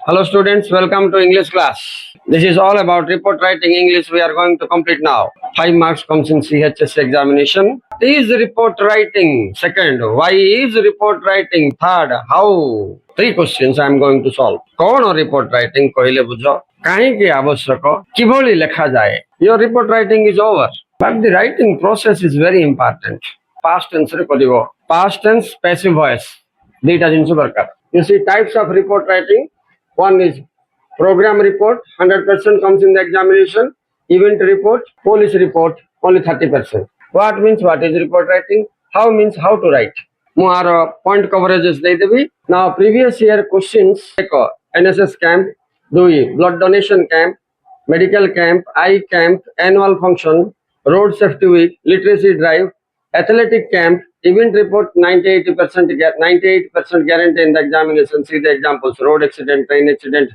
Hello students, welcome to English class. This is all about report writing English we are going to complete now. 5 marks comes in CHS examination. Is report writing? Second, why is report writing? Third, how? 3 questions I am going to solve. कौन report writing कहले बुझो काहेकि आवश्यक किभଳି ଲେଖା ଯାଏ Your report writing is over. But the writing process is very important. Past tense ରେ କରିବ. Past tense, passive voice. ଦୁଇଟା ଜିନିଷ ଦରକାର. You see types of report writing. One is program report, 100% comes in the examination. Event report, police report, only 30%. What means what is report writing? How means how to write. More point coverages ଦେଇଦେବି. Now previous year questions like NSS camp, blood donation camp, medical camp, eye camp, annual function, road safety week, literacy drive, athletic camp, event report 98% guarantee in the examination. See the examples: road accident, train accident,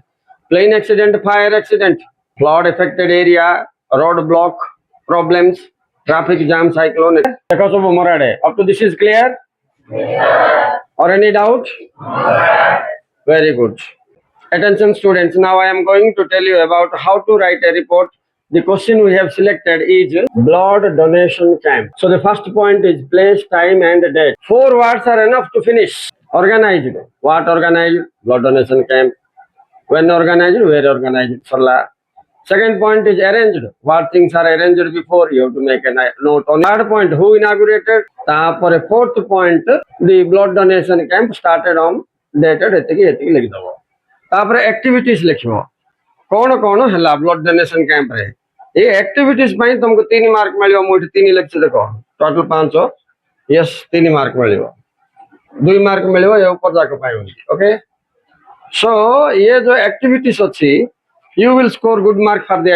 plane accident, fire accident, flood affected area, road block problems, traffic jam, cyclone. Up to this is clear? Or any doubt? Very good. Attention students, now I am going to tell you about how to write a report. The question we have selected is blood donation camp. So the first point is place, time and date. 4 words are enough to finish. Organized. What organized? Blood donation camp. When organized? Where organized? Second point is arranged. What things are arranged before? You have to make a note on. Third point, who inaugurated? For a fourth point, the blood donation camp started on dated ଏତିକି ଲେଖିଦେବ. ତାପରେ activities ଲେଖିବ. କଣ କଣ ହେଲା blood donation camp ରେ ଏ activities ପାଇଁ ତମକୁ 3 mark ମିଳିବ। ମୁଁ ଏଠି 3 ଲେଖିଛି ଦେଖ, ଟୋଟାଲ 5। यस 3 मार्क मिलिବ, 2 मार्क मिलिବ ଏ ଉପର ଯାକ ପାଇଁ। ओके, सो ये जो एक्टिविटीज अछि you will score good mark for the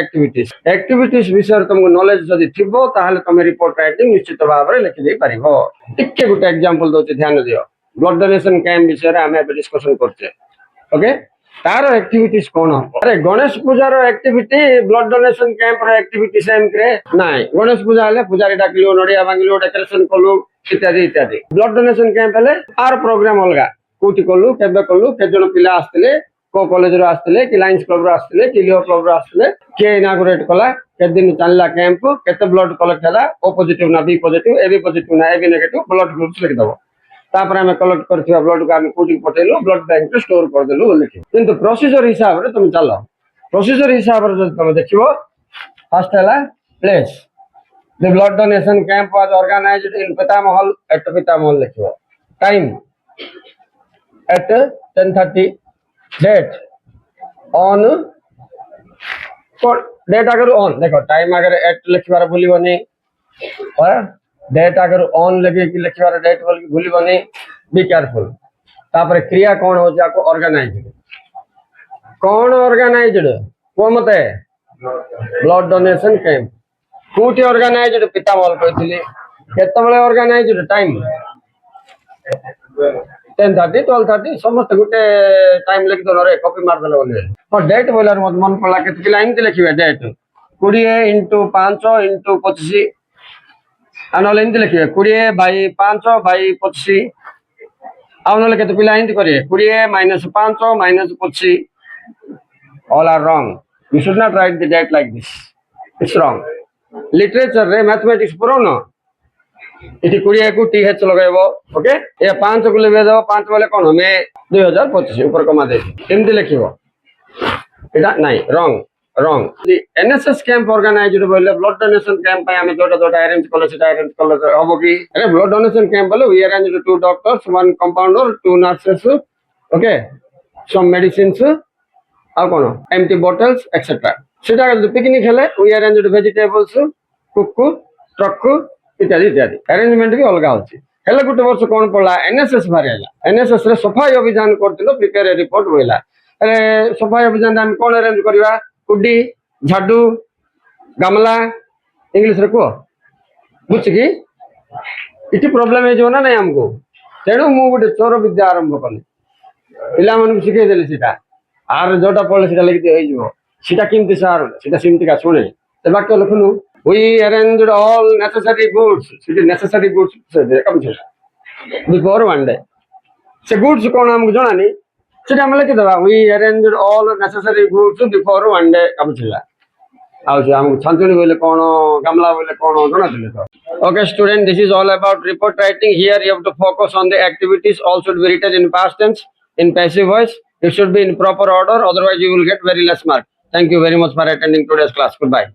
activities विषय तुमको नॉलेज जदि थिबो ताहले तुम रिपोर्ट राइटिंग निश्चित भाव में लिखि दे परिबो। टिके गुटे एग्जांपल दोछि, ध्यान दियो। ब्लड डोनेशन कैंप विषय रे हम ଏବେ डिस्कशन करछे। ओके, तार एक्टिविटीज कौन? अरे गणेश पूजार एक्टिविटी ब्लड डोनेशन कैंप रो एक्टिविटी सेम करे नाइ। गणेश पूजा हेले पूजारी डाकलियो, नडिया भांगिलो, डेकोरेशन कलु इत्यादि इत्यादि। ब्लड डोनेशन कैंप हेले आर प्रोग्राम अलगा, कोठी कलु, केबे कलु, के जण पिला आस्तिले, को कॉलेज रो आस्तिले, कि लायंस क्लब रो आस्तिले, कि लियो क्लब रो आस्तिले, के इनागुरेट कला, के दिन चलला कैंप, केते ब्लड कलेक्ट हला, ओ पॉजिटिव ना B positive, A B positive ना A B negative, blood groups लिख दबो। तापर हमें कलेक्ट करथिबा ब्लड को हम कोठी पठेलो, ब्लड बैंक रे स्टोर कर देलु लिखि। किंतु प्रोसीजर हिसाब रे तुम चलो, प्रोसीजर हिसाब रे तुम देखिबो। फर्स्ट हला place, the blood donation camp was organised in Pitamahal at Pitamahal लिखिबो। Time at 10:30, date on, date अगर ऑन देखो, टाइम अगर एट लिखबार भूलिबोनी, और डेट अगर ऑन लगे कि लिखबार डेट भूलिबोनी, बी केयरफुल। तापर क्रिया कौन हो जाको ऑर्गेनाइज्ड, कौन ऑर्गेनाइज्ड को मते ब्लड डोनेशन कैंप कोठी ऑर्गेनाइज्ड पितामहल कहथिली। केतबेले ऑर्गेनाइज्ड? टाइम 10:30 12:30 समस्त गुटे टाइम लिख दो रे, कॉपी मार देले बोले। और डेट बोलर मत मन पड़ा के पिला इनते लिखिबे डेट 20 × 5 × 25 आनले इनते लिखिबे 20 / 5 / 25। आउनले केते पिला इनते करिए 20 - 5 - 25। all are wrong. You should not write the date like this, it's wrong. Literature रे मैथमेटिक्स पढ़ो न, इति 20 को th लगाइबो। ओके, ए 5 को लेबे दो, 5 वाले कोन मे 2025 ऊपर कमा दे एमती लिखिबो। एटा नाही, wrong wrong. The NSS camp organized बोले ब्लड डोनेशन कैंप पे हमें जोटा जोटा अरेंज करले सेटा अरेंज करले हबो कि? अरे ब्लड डोनेशन कैंप बोले we arrange 2 doctors, 1 compounder, 2 nurses, okay, some medicines, आ कोन एम्प्टी बॉटल्स एक्सेट्रा। सेटा जो पिकनिक हेले we arranged vegetables, cook, truck इत्यादि इत्यादि। अरेंजमेंट भी अलगा होची। हेले गुटे वर्ष कोन पडला एनएसएस भारिला। एनएसएस रे सफाई अभियान करथिलो, प्रिपेयर ए रिपोर्ट होइला। अरे सफाई अभियान हम कोन अरेंज करबा? कुडी, झाडू, गमला, इंग्लिश रे को बुझ की इति प्रॉब्लम हे जो ना नै हमको। तेणु मु गुटे चोर विद्या आरंभ कली, पिला मन सिखे देली सीता आर जोटा पड़े सीटा लिखि होई जिवो। सीटा किमती सार सीटा सिमती का सुने ते वाक्य लिखनु we arranged all necessary goods, सीटी necessary goods से कम से before one day। से goods कोन हमको जणानी, ସେଟା ଆମେ ଲେଖିଦେବା we arranged all necessary goods before one day କାମଥିଲା ଆଉ ସେ ଆମକୁ ଛାଞ୍ଚୁଣି ବୋଇଲେ କ'ଣ ଗାମଲା ବୋଇଲେ କ'ଣ ଜଣାଥିଲେ ତ okay student this is all about report writing here you have to focus on the activities all should be written in past tense in passive voice it should be in proper order otherwise you will get very less mark thank you very much for attending today's class goodbye